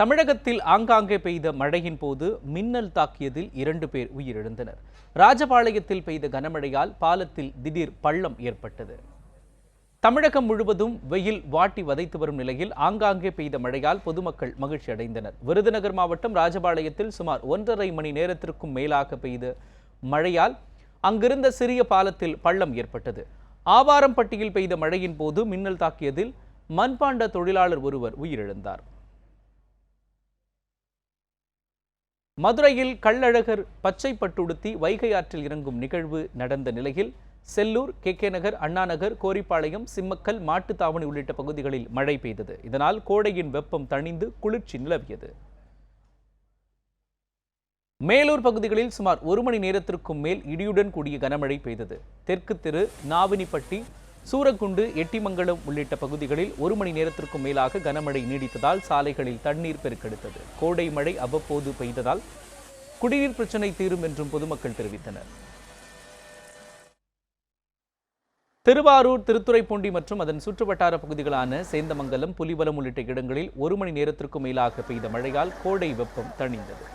தமிழகத்தில் ஆங்காங்கே பெய்த மழையின் போது மின்னல் தாக்கியதில் 2 பேர் உயிரிழந்தனர். ராஜபாளையத்தில் பெய்த கனமழையால் பாலத்தில் திடீர் பள்ளம் ஏற்பட்டது. தமிழகம் முழுவதும் வெயில் வாட்டி வதைத்து வரும் நிலையில் ஆங்காங்கே பெய்த மழையால் பொதுமக்கள் மகிழ்ச்சி அடைந்தனர். விருதுநகர் மாவட்டம் ராஜபாளையத்தில் சுமார் 1.5 மணி நேரத்திற்கும் மேலாக பெய்த மழையால் அங்கிருந்த சிறிய பாலத்தில் பள்ளம் ஏற்பட்டது. ஆவாரம்பட்டியில் பெய்த மழையின் போது மின்னல் தாக்கியதில் மண்பாண்ட தொழிலாளர் ஒருவர் உயிரிழந்தார். மதுரையில் கள்ளழகர் பச்சை பட்டுடுத்தி வைகை ஆற்றில் இறங்கும் நிகழ்வு நடந்த நிலையில் செல்லூர், கே நகர், அண்ணா நகர், கோரிப்பாளையம், சிம்மக்கல், மாட்டுத்தாவணி உள்ளிட்ட பகுதிகளில் மழை பெய்தது. இதனால் கோடையின் வெப்பம் தணிந்து குளிர்ச்சி நிலவியது. மேலூர் பகுதிகளில் சுமார் 1 மணி நேரத்திற்கும் மேல் இடியுடன் கூடிய கனமழை பெய்தது. தெற்கு தெரு, நாவினிப்பட்டி, சூரக்குண்டு, எட்டிமங்கலம் உள்ளிட்ட பகுதிகளில் 1 மணி நேரத்திற்கும் மேலாக கனமழை நீடித்ததால் சாலைகளில் தண்ணீர் பெருக்கெடுத்தது. கோடை மழை அவ்வப்போது பெய்ததால் குடிநீர் பிரச்சினை தீரும் என்றும் பொதுமக்கள் தெரிவித்தனர். திருவாரூர், திருத்துறைப்பூண்டி மற்றும் அதன் சுற்றுவட்டார பகுதிகளான சேந்தமங்கலம், புலிவலம் உள்ளிட்ட இடங்களில் 1 மணி நேரத்திற்கும் மேலாக பெய்த மழையால் கோடை வெப்பம் தணிந்தது.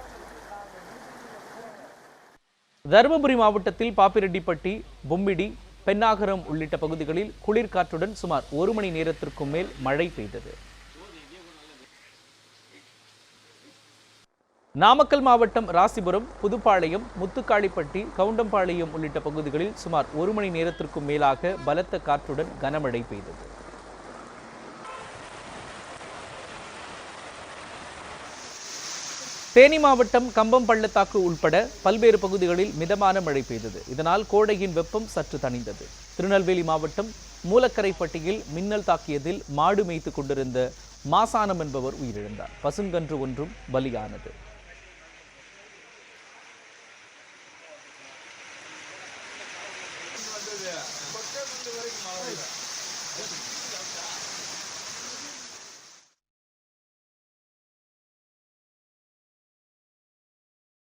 தருமபுரி மாவட்டத்தில் பாப்பிரெட்டிப்பட்டி, பொம்மிடி, பென்னாகரம் உள்ளிட்ட பகுதிகளில் குளிர்காற்றுடன் சுமார் 1 மணி நேரத்திற்கும் மேல் மழை பெய்தது. நாமக்கல் மாவட்டம் ராசிபுரம், புதுப்பாளையம், முத்துக்காளிப்பட்டி, கவுண்டம்பாளையம் உள்ளிட்ட பகுதிகளில் சுமார் 1 மணி நேரத்திற்கும் மேலாக பலத்த காற்றுடன் கனமழை பெய்தது. தேனி மாவட்டம் கம்பம் பள்ளத்தாக்கு உள்பட பல்வேறு பகுதிகளில் மிதமான மழை பெய்தது. இதனால் கோடையின் வெப்பம் சற்று தணிந்தது. திருநெல்வேலி மாவட்டம் மூலக்கரைப்பட்டியில் மின்னல் தாக்கியதில் மாடு மேய்த்து கொண்டிருந்த மாசானம் என்பவர் உயிரிழந்தார். பசுங்கன்று ஒன்றும் பலியானது.